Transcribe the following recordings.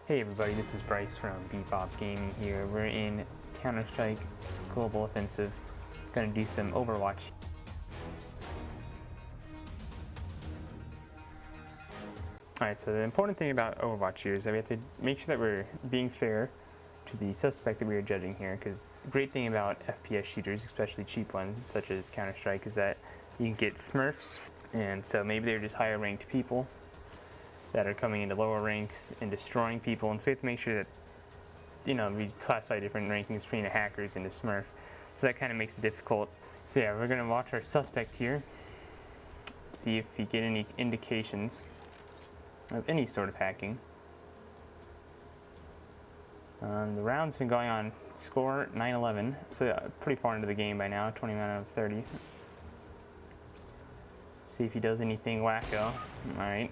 Hey everybody, this is Bryce from Bebop Gaming here. We're in Counter-Strike Global Offensive. Gonna do some Overwatch. Alright, so the important thing about Overwatch here is that we have to make sure that we're being fair to the suspect that we are judging here, because the great thing about FPS shooters, especially cheap ones such as Counter-Strike, is that you can get smurfs, and so maybe they're just higher ranked people that are coming into lower ranks and destroying people, and so we have to make sure that, you know, we classify different rankings between the hackers and the smurf, so that kind of makes it difficult. So yeah, we're going to watch our suspect here, see if we get any indications of any sort of hacking. The round's been going on, score 9-11, so pretty far into the game by now, 29 out of 30. See if he does anything wacko. Alright,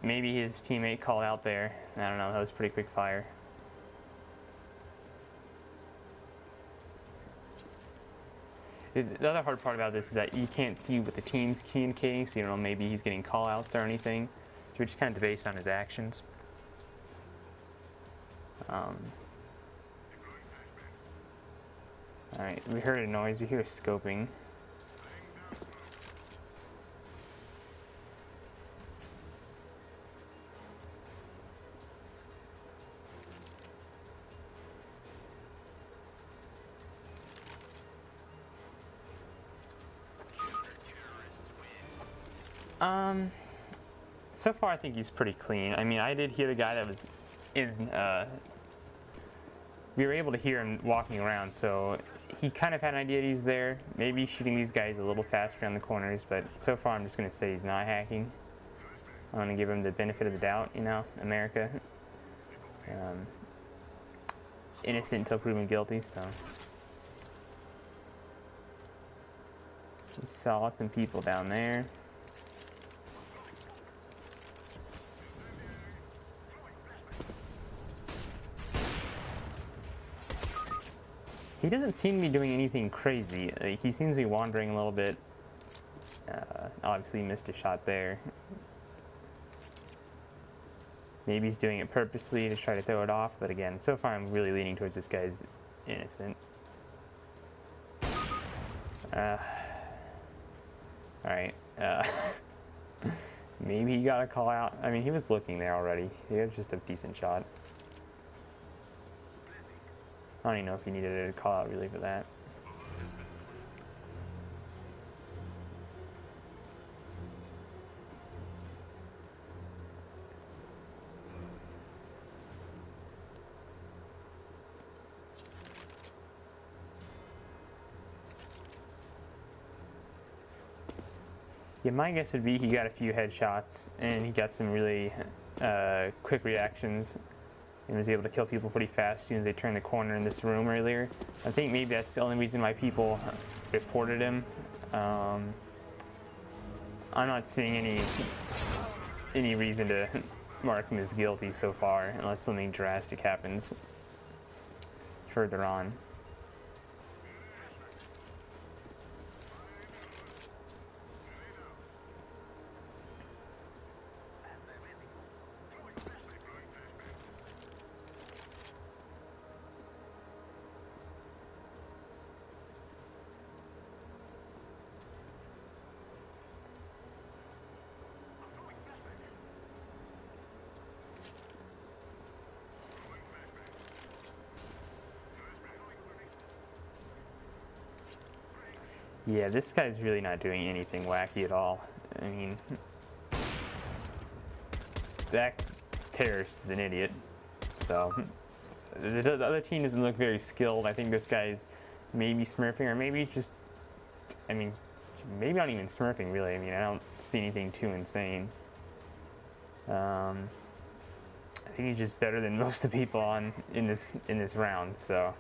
maybe his teammate called out there. I don't know, that was pretty quick fire. The other hard part about this is that you can't see what the team's communicating, so you don't know, maybe he's getting call outs or anything. So we're just kind of based on his actions. Alright, we heard a noise, we hear scoping. So far I think he's pretty clean. I mean, I did hear the guy that was in, we were able to hear him walking around, so he kind of had an idea that he's there. Maybe shooting these guys a little faster on the corners, but so far I'm just going to say he's not hacking. I'm going to give him the benefit of the doubt, you know, America. Innocent until proven guilty, so. We saw some people down there. He doesn't seem to be doing anything crazy. Like, he seems to be wandering a little bit. Obviously he missed a shot there. Maybe he's doing it purposely to try to throw it off, but again, so far I'm really leaning towards this guy's innocent. Alright. Maybe he got a call out. I mean, he was looking there already. He had just a decent shot. I don't even know if he needed a call out really for that. Yeah, my guess would be he got a few headshots and he got some really quick reactions and was able to kill people pretty fast as soon as they turned the corner in this room earlier. I think maybe that's the only reason why people reported him. I'm not seeing any reason to mark him as guilty so far, unless something drastic happens further on. Yeah, this guy's really not doing anything wacky at all. I mean, that terrorist is an idiot. So, the other team doesn't look very skilled. I think this guy's maybe smurfing, or maybe just, I mean, maybe not even smurfing really. I mean, I don't see anything too insane. I think he's just better than most of the people in this round, so.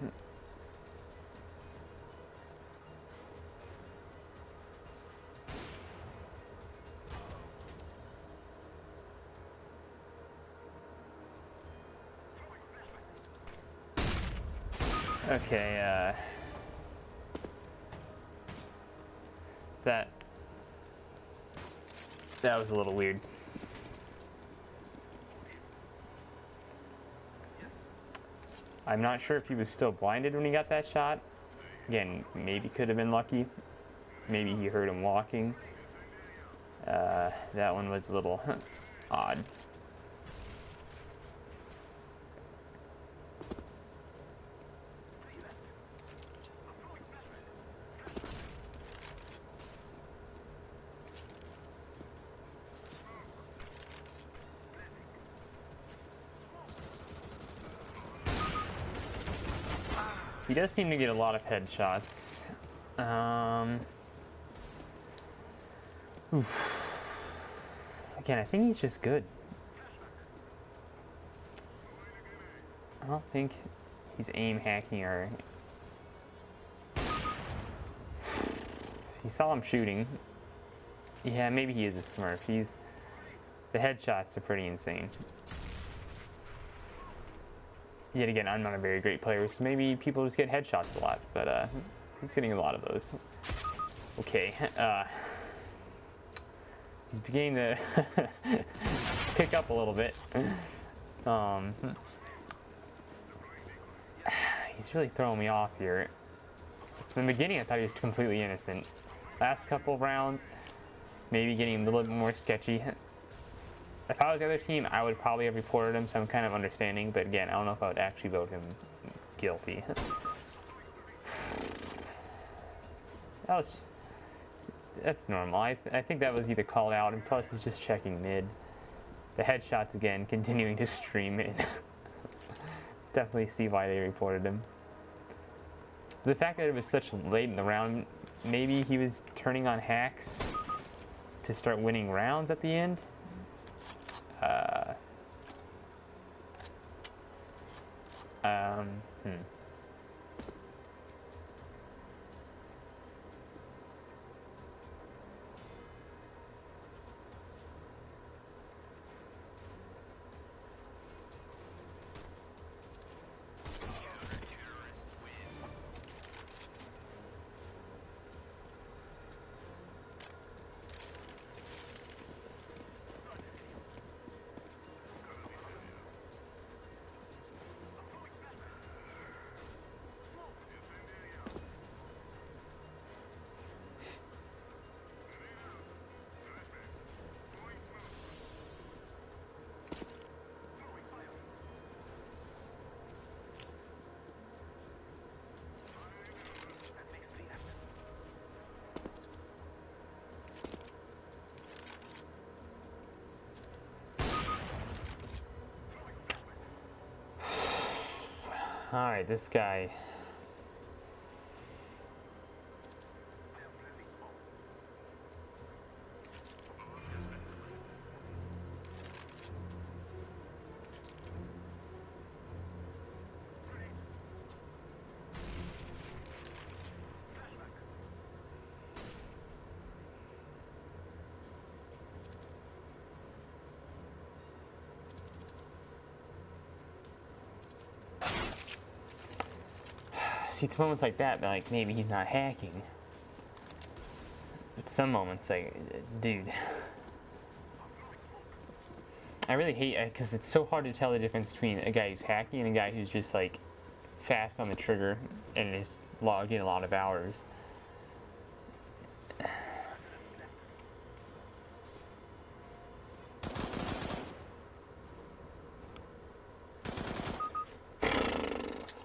Okay, that was a little weird. I'm not sure if he was still blinded when he got that shot. Again, maybe could have been lucky. Maybe he heard him walking. That one was a little odd. He does seem to get a lot of headshots. Again, I think he's just good. I don't think he's aim hacking or... He saw him shooting. Yeah, maybe he is a smurf. The headshots are pretty insane. Yet again, I'm not a very great player, so maybe people just get headshots a lot, but he's getting a lot of those. Okay, he's beginning to pick up a little bit. He's really throwing me off here. In the beginning, I thought he was completely innocent. Last couple of rounds, maybe getting a little bit more sketchy. If I was the other team, I would probably have reported him, so I'm kind of understanding. But again, I don't know if I would actually vote him guilty. That's normal. I think that was either called out, and plus he's just checking mid. The headshots again, continuing to stream in. Definitely see why they reported him. The fact that it was such late in the round, maybe he was turning on hacks to start winning rounds at the end. Alright, this guy. See, it's moments like that, like maybe he's not hacking. But some moments, like, dude. I really hate it because it's so hard to tell the difference between a guy who's hacking and a guy who's just like fast on the trigger and is logged in a lot of hours.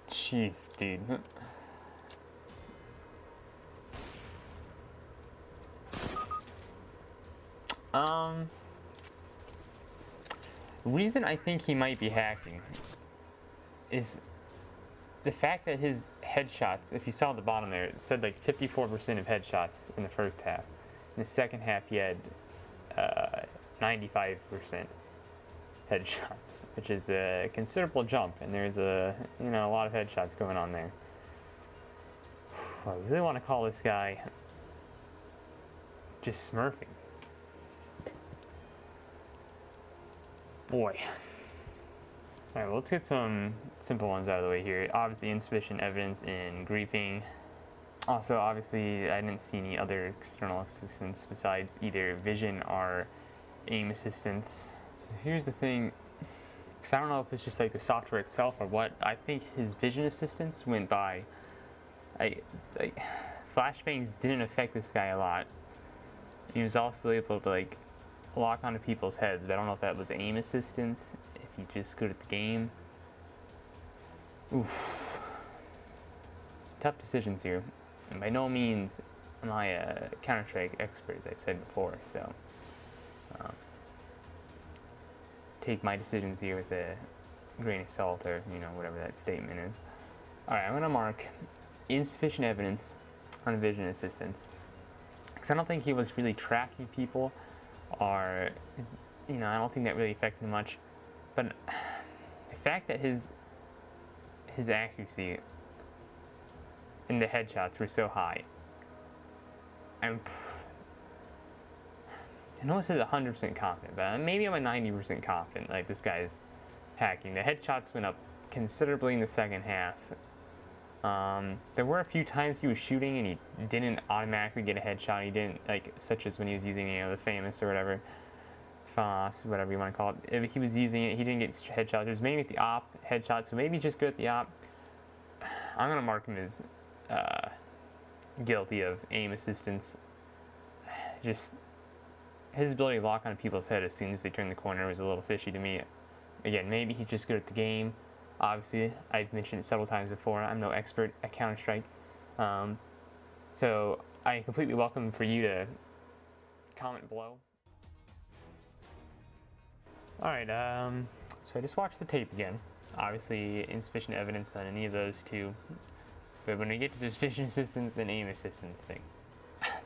Jeez, dude. Reason I think he might be hacking is the fact that his headshots, if you saw at the bottom there, it said like 54% of headshots in the first half. In the second half, he had 95% headshots, which is a considerable jump, and there's a lot of headshots going on there. I really want to call this guy just smurfing. Boy. Alright, well, let's get some simple ones out of the way here. Obviously, insufficient evidence in griefing. Also, obviously, I didn't see any other external assistance besides either vision or aim assistance. So here's the thing. Because I don't know if it's just like the software itself or what. I think his vision assistance went by. Like flashbangs didn't affect this guy a lot. He was also able to like lock onto people's heads, but I don't know if that was aim assistance, if he's just good at the game. Oof. Some tough decisions here. And by no means am I a Counter-Strike expert, as I've said before, so take my decisions here with a grain of salt, or, you know, whatever that statement is. Alright, I'm going to mark insufficient evidence on vision assistance. Because I don't think he was really tracking people, or, you know, I don't think that really affected him much. But the fact that his accuracy in the headshots were so high, I know this is 100% confident, but maybe I'm a 90% confident, like, this guy's hacking. The headshots went up considerably in the second half. There were a few times he was shooting and he didn't automatically get a headshot. He didn't, like, such as when he was using, you know, the famous or whatever, FOSS, whatever you want to call it. If he was using it, he didn't get headshots. It was mainly at the op headshot, so maybe he's just good at the op. I'm gonna mark him as guilty of aim assistance. Just his ability to lock on people's head as soon as they turn the corner was a little fishy to me. Again, maybe he's just good at the game. Obviously, I've mentioned it several times before, I'm no expert at Counter-Strike. So I completely welcome for you to comment below. Alright, so I just watched the tape again. Obviously, insufficient evidence on any of those two. But when we get to this vision assistance and aim assistance thing,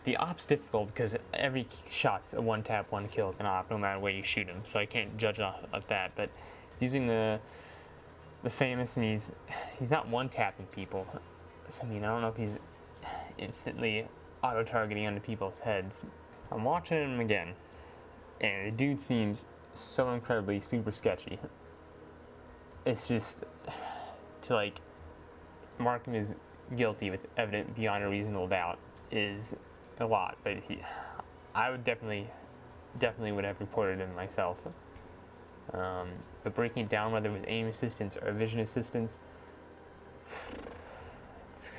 the op's difficult because every shot's a one tap, one kill with an op, no matter where you shoot him. So I can't judge off of that. But he's using the famous, and he's not one tapping people. So, I mean, I don't know if he's instantly auto targeting onto people's heads. I'm watching him again, and the dude seems so incredibly super sketchy. It's just to like mark him as guilty with evident beyond a reasonable doubt is a lot, but I would definitely would have reported him myself. But breaking it down, whether it was aim assistance or vision assistance, it's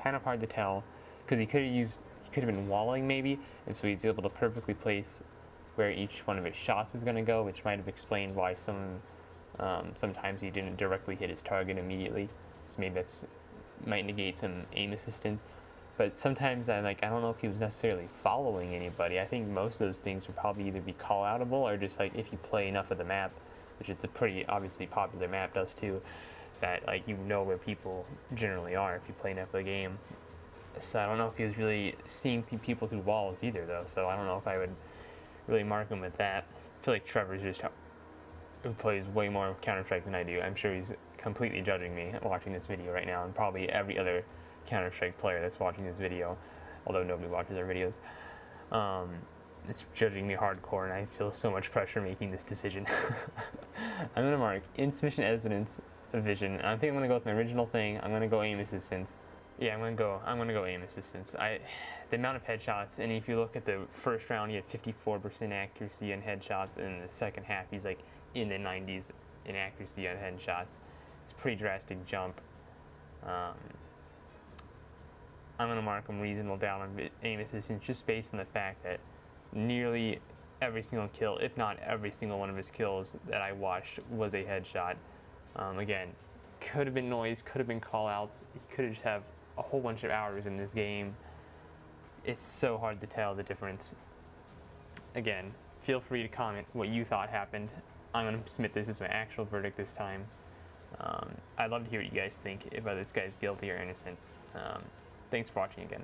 kind of hard to tell, because he could have been walling maybe, and so he's able to perfectly place where each one of his shots was going to go, which might have explained why sometimes he didn't directly hit his target immediately. So maybe that's might negate some aim assistance. But sometimes I don't know if he was necessarily following anybody. I think most of those things would probably either be call-outable or just like if you play enough of the map, which is a pretty obviously popular map does too, that like you know where people generally are if you play enough of the game. So I don't know if he was really seeing people through walls either though, so I don't know if I would really mark him with that. I feel like Trevor's just who plays way more Counter-Strike than I do. I'm sure he's completely judging me watching this video right now, and probably every other Counter-Strike player that's watching this video, although nobody watches our videos. It's judging me hardcore, and I feel so much pressure making this decision. I'm gonna mark insufficient evidence of vision. I think I'm gonna go with my original thing. I'm gonna go aim assistance. Yeah, I'm gonna go aim assistance. The amount of headshots, and if you look at the first round, he had 54% accuracy on headshots, and in the second half, he's like in the 90s in accuracy on headshots. It's a pretty drastic jump. I'm going to mark him reasonable doubt on aim assistance just based on the fact that nearly every single kill, if not every single one of his kills that I watched, was a headshot. Again, could have been noise, could have been call-outs. He could have just have a whole bunch of hours in this game. It's so hard to tell the difference. Again, feel free to comment what you thought happened. I'm going to submit this as my actual verdict this time. I'd love to hear what you guys think, if whether this guy's guilty or innocent. Thanks for watching again.